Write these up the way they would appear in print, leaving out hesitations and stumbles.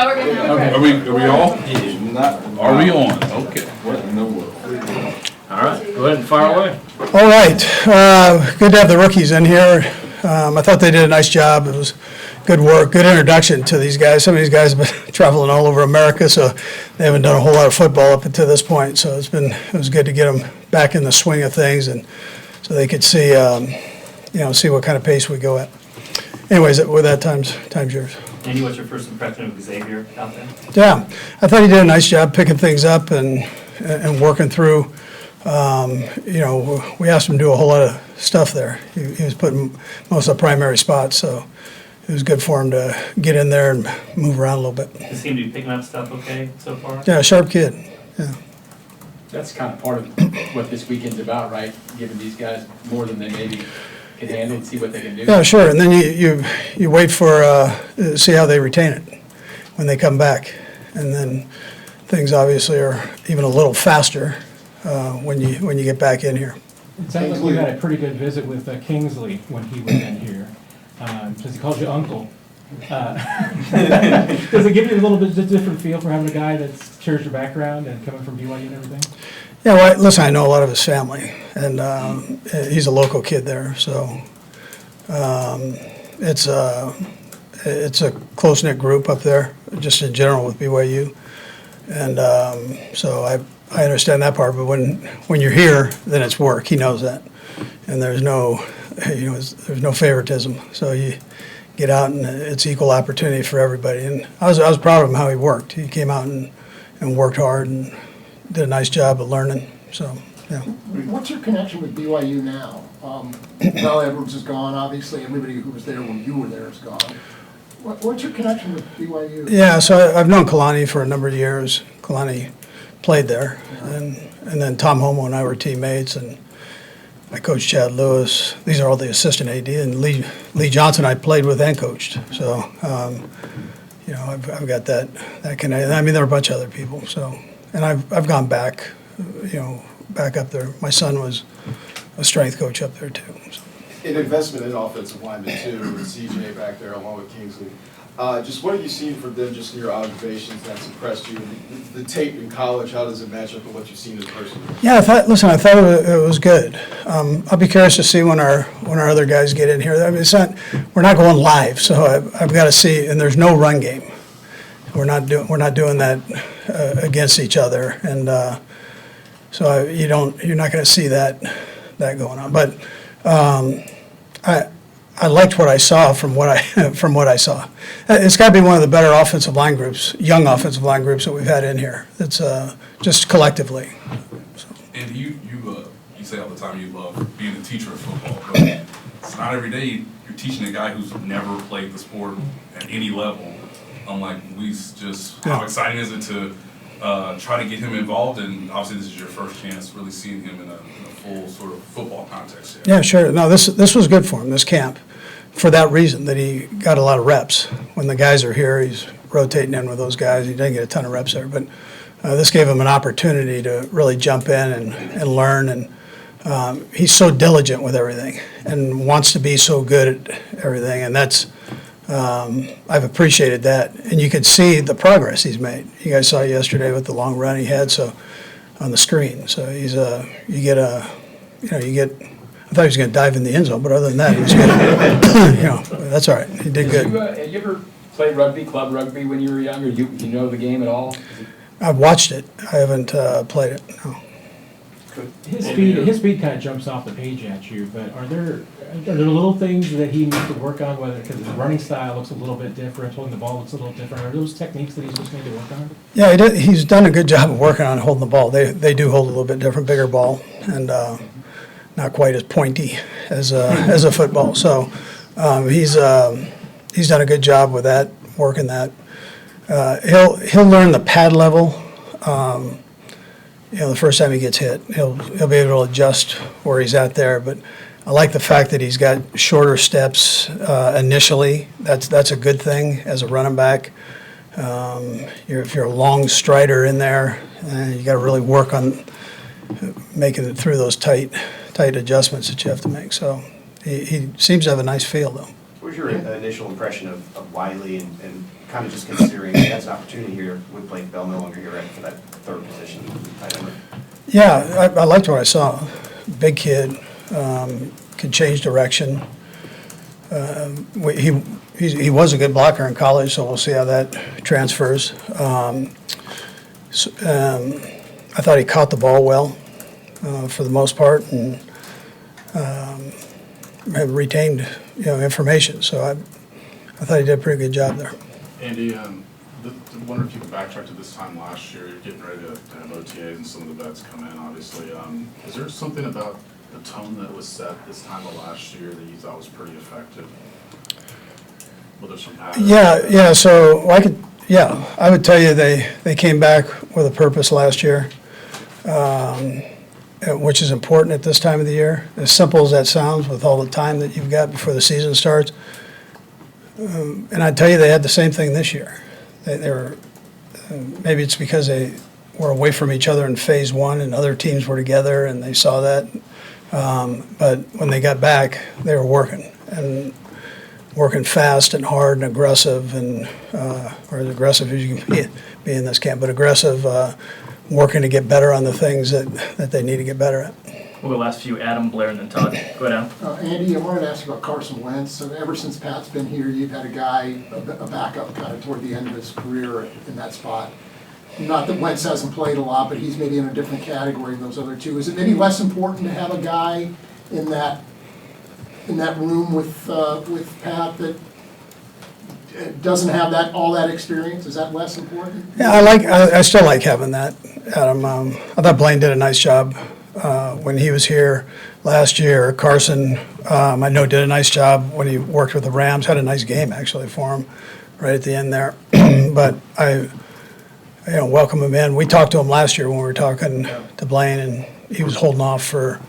Yeah, we're good now. Okay. Are we all? Are we on? Okay. What in the world? All right, go ahead and fire away. All right, good to have the rookies in here. I thought they did a nice job. It was good work, good introduction to these guys. Some of these guys have been traveling all over America, so they haven't done a whole lot of football up until this point. So it was good to get them back in the swing of things, and so they could see, see what kind of pace we go at. Anyways, with that, time's yours. Andy, what's your first impression of Xavier out there? Yeah, I thought he did a nice job picking things up and working through. We asked him to do a whole lot of stuff there. He was putting most of the primary spots, so it was good for him to get in there and move around a little bit. Does he seem to be picking up stuff okay so far? Yeah, sharp kid. Yeah. That's kind of part of what this weekend's about, right? Giving these guys more than they maybe can handle and see what they can do. Yeah, sure. And then you wait for see how they retain it when they come back, and then things obviously are even a little faster when you get back in here. It sounds like you had a pretty good visit with Kingsley when he was in here, because he calls you uncle. Does it give you a little bit different feel for having a guy that shares your background and coming from BYU and everything? Yeah, well, listen, I know a lot of his family, and he's a local kid there, so it's a close-knit group up there, just in general with BYU, and so I understand that part. But when you're here, then it's work. He knows that, and there's no favoritism. So you get out, and it's equal opportunity for everybody. And I was proud of him how he worked. He came out and worked hard and did a nice job of learning. So yeah. What's your connection with BYU now? Val Edwards is gone. Obviously, everybody who was there when you were there is gone. What's your connection with BYU? Yeah, so I've known Kalani for a number of years. Kalani played there, and then Tom Homo and I were teammates, and I coached Chad Lewis. These are all the assistant AD, and Lee Johnson I played with and coached. So, I've got that connection. I mean, there are a bunch of other people. So, and I've gone back, back up there. My son was a strength coach up there too. So. An investment in offensive linemen too, with CJ back there along with Kingsley. Just what have you seen from them, just in your observations, that's impressed you? The tape in college, how does it match up with what you've seen in person? Yeah, I thought it was good. I'll be curious to see when our other guys get in here. I mean, we're not going live, so I've got to see. And there's no run game. We're not doing that against each other, and so you're not going to see that going on. But I liked what I saw from what I saw. It's got to be one of the better offensive line groups, young offensive line groups that we've had in here. It's just collectively. So. And you say all the time you love being a teacher of football, but it's not every day you're teaching a guy who's never played the sport at any level. Unlike Luis, just how exciting is it to try to get him involved? And obviously this is your first chance really seeing him in a full sort of football context. Yeah, sure. No, this was good for him, this camp, for that reason, that he got a lot of reps. When the guys are here, he's rotating in with those guys. He didn't get a ton of reps there, but this gave him an opportunity to really jump in and learn. And he's so diligent with everything and wants to be so good at everything. And that's I've appreciated that. And you can see the progress he's made. You guys saw yesterday with the long run he had on the screen. So he's I thought he was going to dive in the end zone, but other than that, he was good. That's all right. He did good. Have you ever played rugby, club rugby, when you were younger? You know the game at all? I've watched it. I haven't played it. No. His speed kind of jumps off the page at you, but are there little things that he needs to work on, whether because his running style looks a little bit different, holding the ball looks a little different? Are those techniques that he's just need to work on? Yeah, he's done a good job of working on holding the ball. They do hold a little bit different, bigger ball, and not quite as pointy as a football. So he's done a good job with that, working that. He'll learn the pad level. The first time he gets hit, he'll be able to adjust where he's at there. But I like the fact that he's got shorter steps initially. That's a good thing as a running back. If you're a long strider in there, you got to really work on making it through those tight adjustments that you have to make. So he seems to have a nice feel, though. What was your initial impression of Wiley and kind of just considering he has an opportunity here with Blake Bell no longer here, right, for that third position, tight end? Yeah, I liked what I saw. Big kid, could change direction. He was a good blocker in college, so we'll see how that transfers. I thought he caught the ball well for the most part, and retained information. So I thought he did a pretty good job there. Andy, I wonder if you could backtrack to this time last year. You're getting ready to have OTAs and some of the vets come in, obviously. Is there something about the tone that was set this time of last year that you thought was pretty effective? Well, there's some patterns. Yeah. So I would tell you they came back with a purpose last year, which is important at this time of the year. As simple as that sounds, with all the time that you've got before the season starts. And I'd tell you they had the same thing this year. They were, maybe it's because they were away from each other in phase one and other teams were together and they saw that. But when they got back, they were working fast and hard and aggressive, and or as aggressive as you can be in this camp, but aggressive, working to get better on the things that they need to get better at. We'll go last few, Adam, Blair, and then Todd. Go down. Andy, I wanted to ask you about Carson Wentz. So ever since Pat's been here, you've had a guy, a backup kind of toward the end of his career in that spot. Not that Wentz hasn't played a lot, but he's maybe in a different category than those other two. Is it maybe less important to have a guy in that room with Pat that doesn't have all that experience? Is that less important? Yeah, I still like having that, Adam. I thought Blaine did a nice job when he was here last year. Carson, I know, did a nice job when he worked with the Rams. Had a nice game actually for him right at the end there. But I welcome him in. We talked to him last year when we were talking to Blaine, and he was holding off for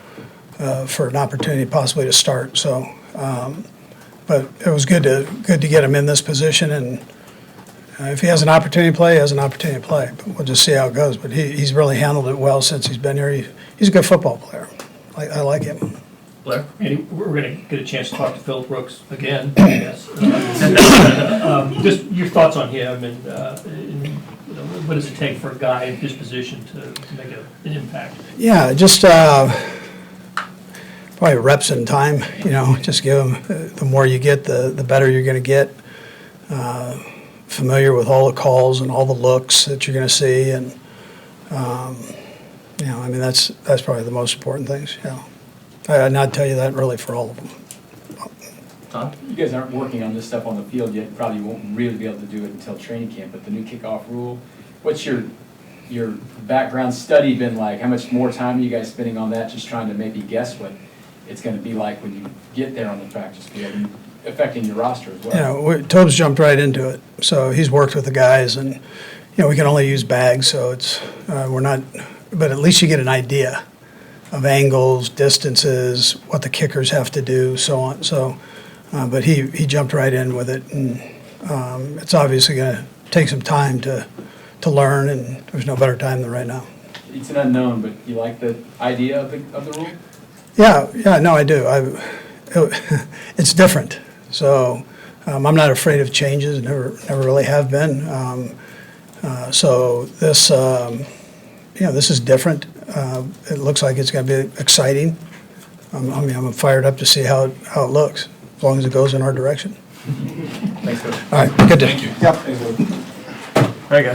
an opportunity possibly to start. So, but it was good to get him in this position, and if he has an opportunity to play, he has an opportunity to play. But we'll just see how it goes. But he's really handled it well since he's been here. He's a good football player. I like him. Blair? Andy, we're going to get a chance to talk to Phil Brooks again, I guess. Just your thoughts on him, and what does it take for a guy in his position to make an impact? Yeah, just probably reps and time. Just give him. The more you get, the better you're going to get. Familiar with all the calls and all the looks that you're going to see, and that's probably the most important things. I'd not tell you that really for all of them. Todd? You guys aren't working on this stuff on the field yet. You probably won't really be able to do it until training camp. But the new kickoff rule, what's your background study been like? How much more time are you guys spending on that, just trying to maybe guess what it's going to be like when you get there on the practice field, and affecting your roster as well? Tobes jumped right into it. So he's worked with the guys, and we can only use bags, so it's we're not. But at least you get an idea of angles, distances, what the kickers have to do, so on. So, but he jumped right in with it, and it's obviously going to take some time to learn, and there's no better time than right now. It's an unknown, but you like the idea of the rule? Yeah, no, I do. It's different, so I'm not afraid of changes. Never really have been. So this, this is different. It looks like it's going to be exciting. I'm fired up to see how it looks, as long as it goes in our direction. Thanks, Coach. All right, good day. Thank you. Yep. All right, guys.